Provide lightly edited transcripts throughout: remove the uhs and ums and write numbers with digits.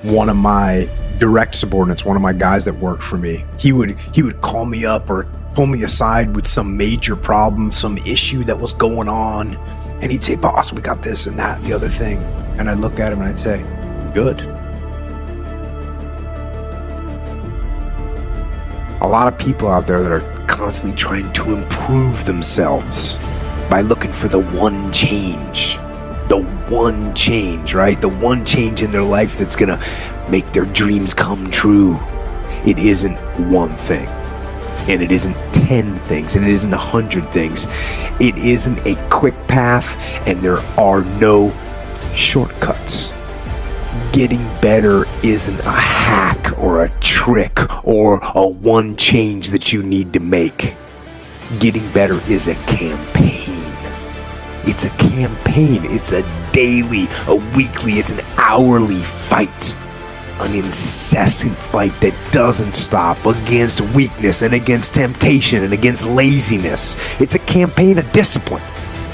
one of my direct subordinates, one of my guys that worked for me, he would call me up or pull me aside with some major problem, some issue that was going on, and he'd say, "Boss, we got this and that and the other thing." And I'd look at him and I'd say, "Good." A lot of people out there that are constantly trying to improve themselves by looking for the one change, right? The one change in their life that's gonna make their dreams come true. It isn't one thing, and it isn't 10 things, and it isn't 100 things. It isn't a quick path, and there are no shortcuts. Getting better isn't a hack or a trick or a one change that you need to make. Getting better is a campaign. It's a campaign. It's a daily, a weekly, it's an hourly fight. An incessant fight that doesn't stop against weakness and against temptation and against laziness. It's a campaign of discipline.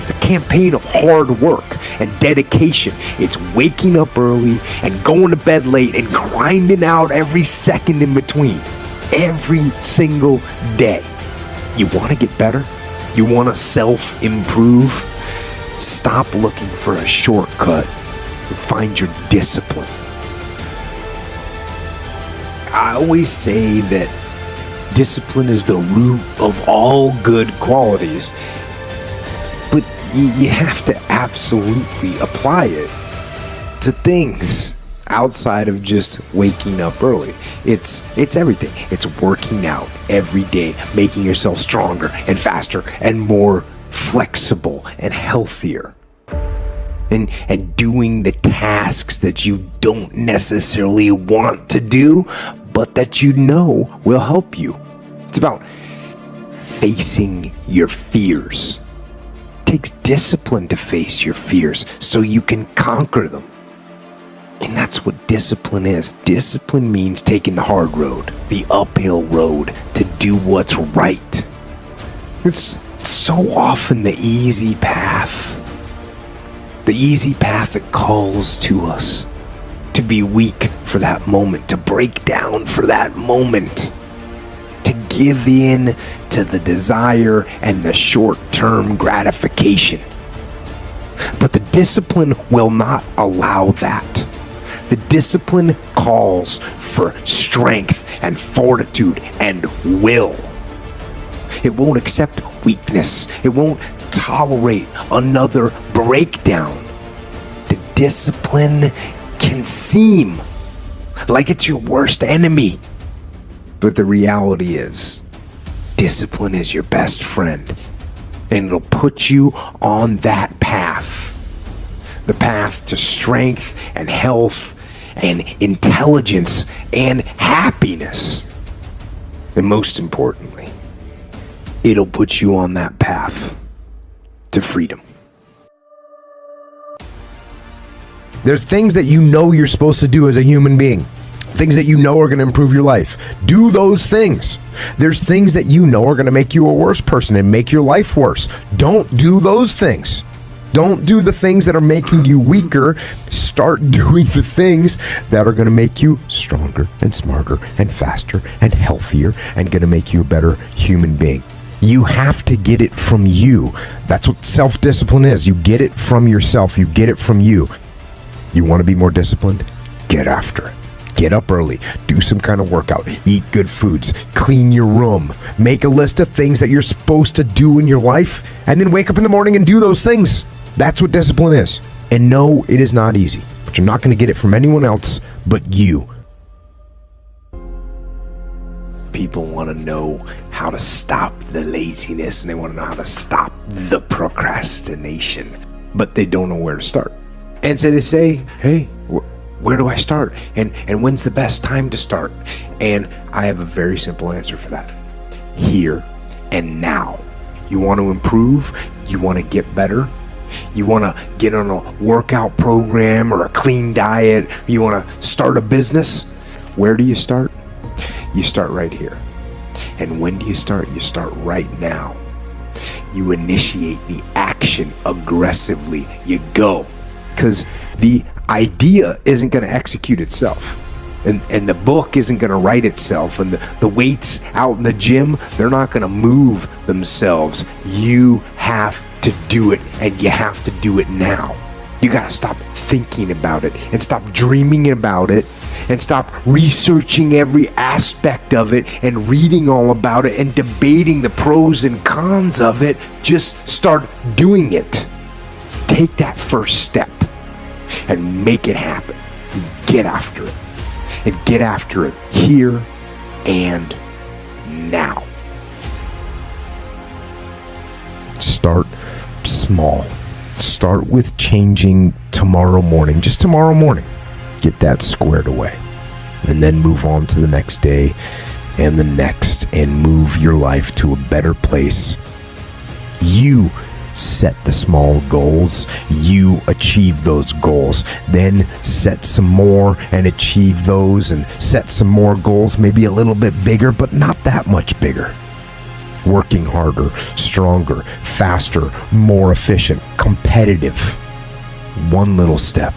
It's a campaign of hard work and dedication. It's waking up early and going to bed late and grinding out every second in between. Every single day. You want to get better? You want to self-improve? Stop looking for a shortcut. Find your discipline. I always say that discipline is the root of all good qualities, but you have to absolutely apply it to things outside of just waking up early. It's everything. It's working out every day, making yourself stronger and faster and more flexible and healthier. And doing the tasks that you don't necessarily want to do, but that you know will help you. It's about facing your fears. It takes discipline to face your fears so you can conquer them. And that's what discipline is. Discipline means taking the hard road, the uphill road, to do what's right. It's so often the easy path. The easy path that calls to us to be weak for that moment, to break down for that moment, to give in to the desire and the short-term gratification. But the discipline will not allow that. The discipline calls for strength and fortitude and will. It won't accept weakness. It won't tolerate another breakdown. The discipline can seem like it's your worst enemy, but the reality is, discipline is your best friend, and it'll put you on that path. The path to strength and health and intelligence and happiness. And most importantly, it'll put you on that path to freedom. There's things that you know you're supposed to do as a human being. Things that you know are going to improve your life. Do those things. There's things that you know are going to make you a worse person and make your life worse. Don't do those things. Don't do the things that are making you weaker. Start doing the things that are going to make you stronger and smarter and faster and healthier and going to make you a better human being. You have to get it from you. That's what self-discipline is. You get it from yourself. You get it from you. You want to be more disciplined? Get after it. Get up early. Do some kind of workout. Eat good foods. Clean your room. Make a list of things that you're supposed to do in your life, and then wake up in the morning and do those things. That's what discipline is. And no, it is not easy, but you're not going to get it from anyone else but you. People want to know how to stop the laziness, and they want to know how to stop the procrastination, but they don't know where to start. And so they say, hey, where do I start? And when's the best time to start? And I have a very simple answer for that. Here and now. You want to improve? You want to get better? You want to get on a workout program or a clean diet? You want to start a business? Where do you start? You start right here. And when do you start? You start right now. You initiate the action aggressively. You go. Because the idea isn't going to execute itself. And the book isn't going to write itself. And the weights out in the gym, they're not going to move themselves. You have to do it, and you have to do it now. You got to stop thinking about it and stop dreaming about it and stop researching every aspect of it and reading all about it and debating the pros and cons of it. Just start doing it. Take that first step and make it happen. Get after it. And get after it here and now. Start small. Start with changing tomorrow morning. Just tomorrow morning. Get that squared away. And then move on to the next day and the next, and move your life to a better place. You set the small goals, you achieve those goals, then set some more and achieve those, and set some more goals, maybe a little bit bigger, but not that much bigger. Working harder, stronger, faster, more efficient, competitive. One little step,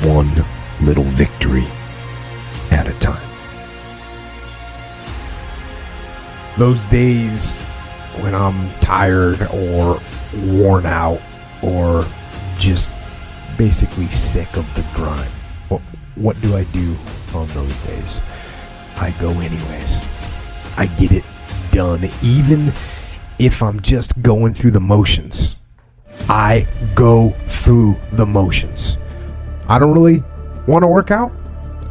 one little victory at a time. Those days when I'm tired or worn out or just basically sick of the grind, what do I do on those days? I go anyways. I get it done, even if I'm just going through the motions. I go through the motions. I don't really want to work out.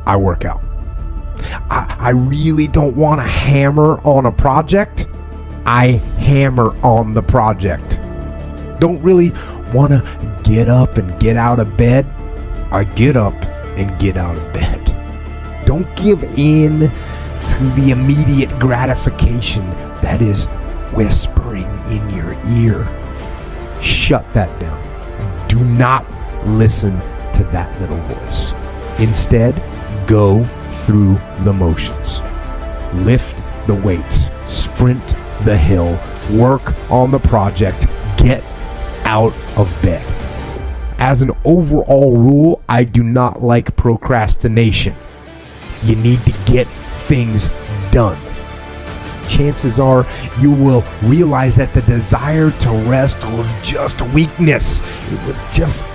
I work out. I really don't want to hammer on a project. I hammer on the project. Don't really want to get up and get out of bed. I get up and get out of bed. Don't give in to the immediate gratification that is whispering in your ear. Shut that down. Do not listen to that little voice. Instead, go through the motions. Lift the weights. Sprint the hill. Work on the project. Get out of bed. As an overall rule, I do not like procrastination. You need to get things done. Chances are you will realize that the desire to rest was just weakness. It was just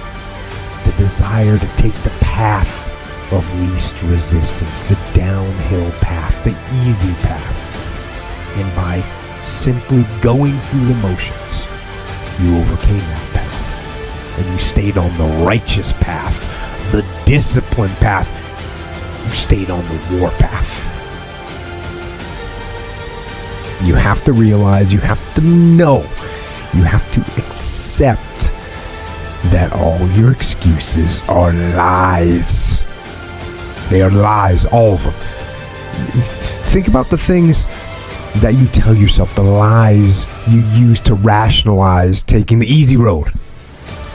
the desire to take the path of least resistance, the downhill path, the easy path. And by simply going through the motions, you overcame that path, and you stayed on the righteous path, the disciplined path. You stayed on the war path. You have to realize, you have to know, you have to accept that all your excuses are lies. They are lies, all of them. Think about the things that you tell yourself, the lies you use to rationalize taking the easy road.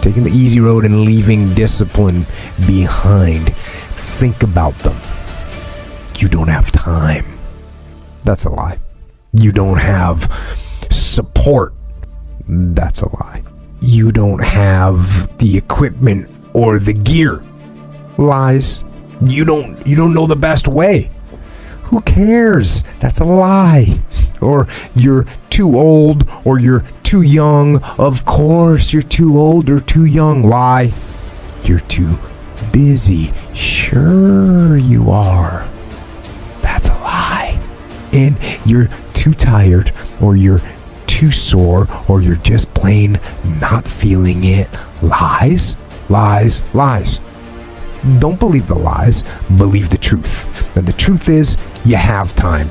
Taking the easy road and leaving discipline behind. Think about them. You don't have time. That's a lie. You don't have support. That's a lie. You don't have the equipment or the gear. Lies. You don't know the best way. Who cares? That's a lie. Or you're too old, or you're too young. Of course you're too old or too young. Lie. You're too busy. Sure you are. That's a lie. And you're too tired, or you're too sore, or you're just plain not feeling it. Lies, lies, lies. Don't believe the lies, believe the truth. And the truth is, you have time.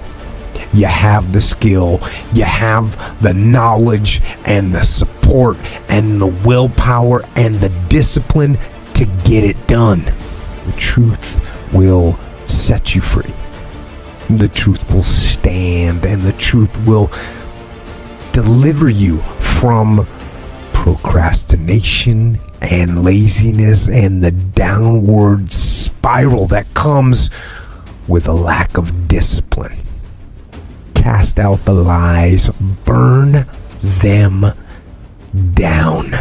You have the skill. You have the knowledge and the support and the willpower and the discipline to get it done. The truth will set you free. The truth will stand, and the truth will deliver you from procrastination and laziness and the downward spiral that comes with a lack of discipline. Cast out the lies, burn them down,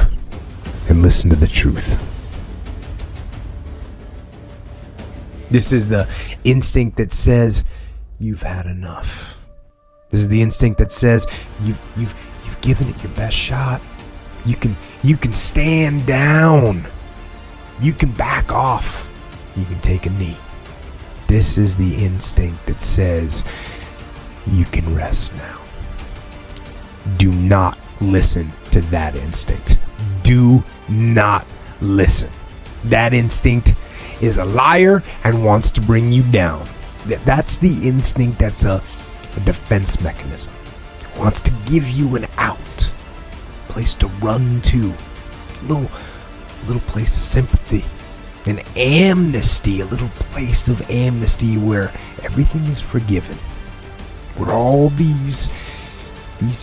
and listen to the truth. This is the instinct that says you've had enough. This is the instinct that says you've given it your best shot. You can stand down. You can back off. You can take a knee. This is the instinct that says you can rest now. Do not listen to that instinct. Do not listen. That instinct is a liar and wants to bring you down. That's the instinct that's a defense mechanism. It wants to give you an out, a place to run to, a little place of sympathy, an amnesty, a little place of amnesty where everything is forgiven, where all these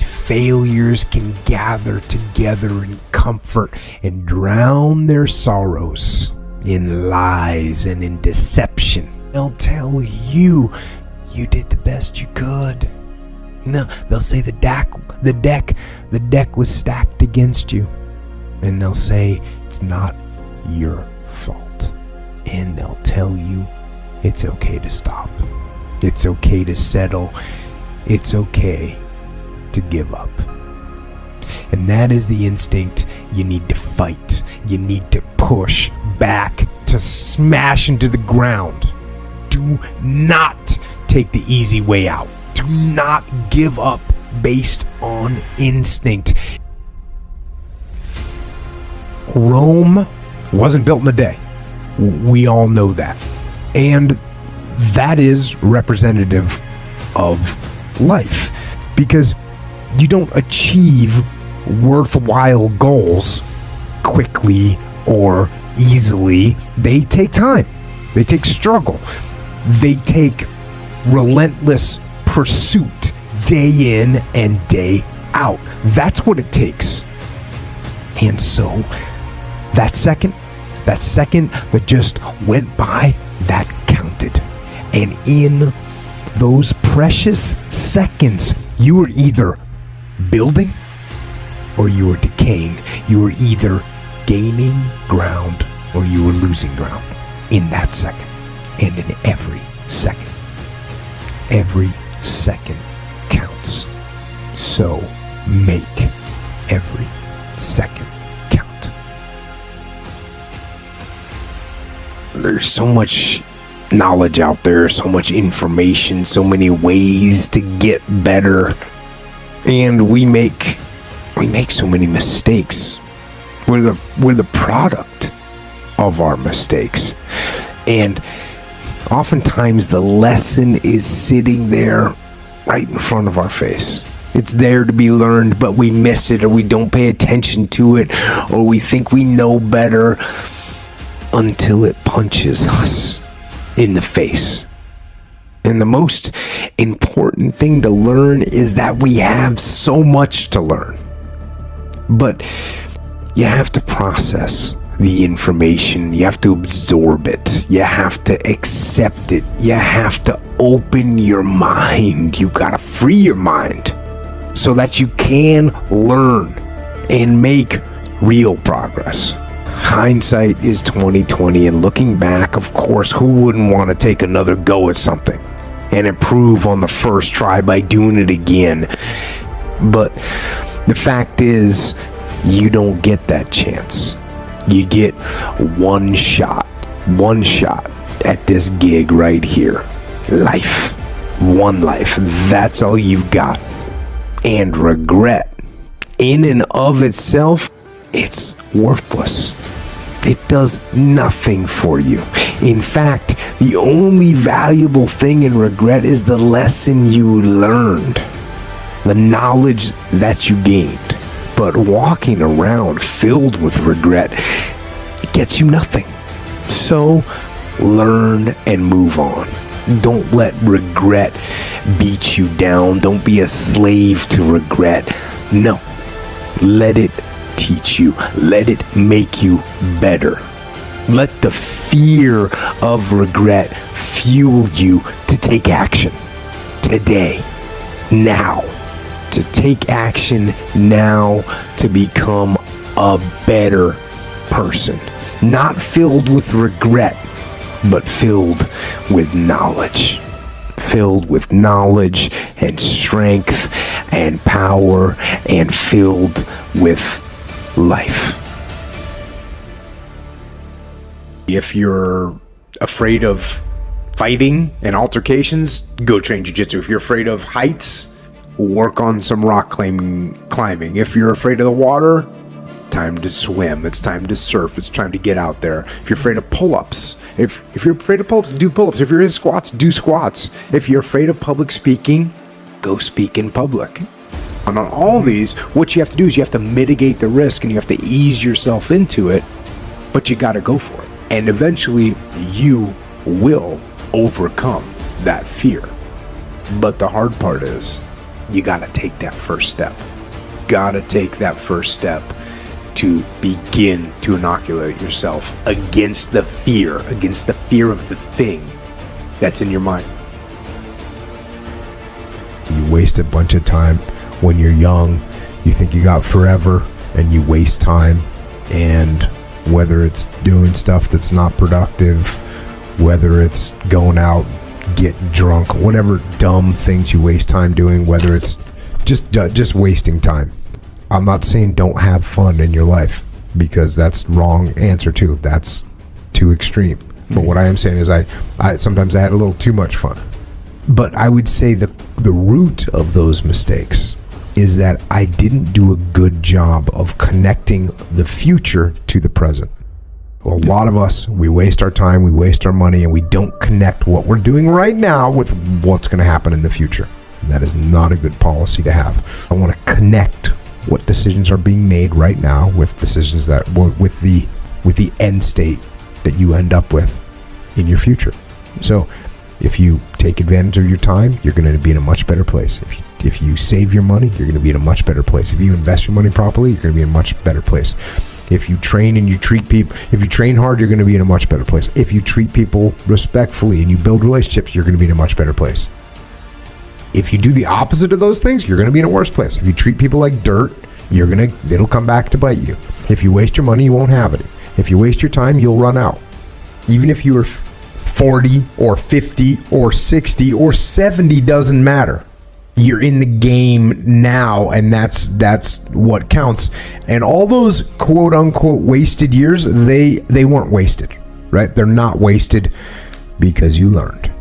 failures can gather together in comfort and drown their sorrows in lies and in deception. They'll tell you did the best you could. No, they'll say the deck was stacked against you. And they'll say it's not your fault. And they'll tell you it's okay to stop. It's okay to settle. It's okay to give up. And that is the instinct you need to fight. You need to push back, to smash into the ground. Do not take the easy way out. Do not give up based on instinct. Rome wasn't built in a day. We all know that. And that is representative of life, because you don't achieve worthwhile goals quickly or easily. They take time. They take struggle. They take relentless pursuit day in and day out. That's what it takes. And so that second that just went by, that counted. And in those precious seconds, you were either building or you were decaying. You were either gaining ground or you were losing ground in that second. And in every second. Every second counts. So make every second count. There's so much knowledge out there, so much information, so many ways to get better. And we make so many mistakes. We're the product of our mistakes. And oftentimes the lesson is sitting there right in front of our face. It's there to be learned, but we miss it, or we don't pay attention to it, or we think we know better until it punches us in the face. And the most important thing to learn is that we have so much to learn. But you have to process the information. You have to absorb it. You have to accept it. You have to open your mind. You gotta free your mind so that you can learn and make real progress. Hindsight is 20/20, and looking back, of course, who wouldn't want to take another go at something and improve on the first try by doing it again? But the fact is, you don't get that chance. You get one shot at this gig right here. Life. One life. That's all you've got. And regret, in and of itself, it's worthless. It does nothing for you. In fact, the only valuable thing in regret is the lesson you learned, the knowledge that you gained. But walking around filled with regret, it gets you nothing. So learn and move on. Don't let regret beat you down. Don't be a slave to regret. No. Let it teach you. Let it make you better. Let the fear of regret fuel you to take action today, now. To take action now to become a better person. Not filled with regret, but filled with knowledge. Filled with knowledge and strength and power and filled with life. If you're afraid of fighting and altercations, go train jiu-jitsu. If you're afraid of heights, work on some rock climbing. If you're afraid of the water, it's time to swim. It's time to surf. It's time to get out there. If you're afraid of pull-ups, if you're afraid of pull-ups, do pull-ups. If you're in squats, do squats. If you're afraid of public speaking, go speak in public. And on all these, what you have to do is you have to mitigate the risk and you have to ease yourself into it, but you got to go for it. And eventually, you will overcome that fear. But the hard part is, you got to take that first step. Got to take that first step to begin to inoculate yourself against the fear of the thing that's in your mind. You waste a bunch of time when you're young. You think you got forever and you waste time, and whether it's doing stuff that's not productive, whether it's going out, getting drunk, whatever dumb things you waste time doing, whether it's just wasting time. I'm not saying don't have fun in your life, because that's wrong answer too. That's too extreme. But what I am saying is I sometimes I had a little too much fun. But I would say the root of those mistakes is that I didn't do a good job of connecting the future to the present. A lot of us, we waste our time, we waste our money, and we don't connect what we're doing right now with what's going to happen in the future. And that is not a good policy to have. I want to connect what decisions are being made right now with decisions that with the end state that you end up with in your future. So if you take advantage of your time, you're going to be in a much better place. If you save your money, you're going to be in a much better place. If you invest your money properly, you're going to be in a much better place. If you train and you treat people, if you train hard, you're going to be in a much better place. If you treat people respectfully and you build relationships, you're going to be in a much better place. If you do the opposite of those things, you're going to be in a worse place. If you treat people like dirt, it'll come back to bite you. If you waste your money, you won't have it. If you waste your time, you'll run out. Even if you are 40 or 50 or 60 or 70, doesn't matter. You're in the game now, and that's what counts. And all those quote unquote wasted years, they weren't wasted, right? They're not wasted because you learned.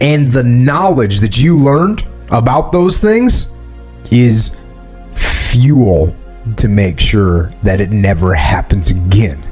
And the knowledge that you learned about those things is fuel to make sure that it never happens again.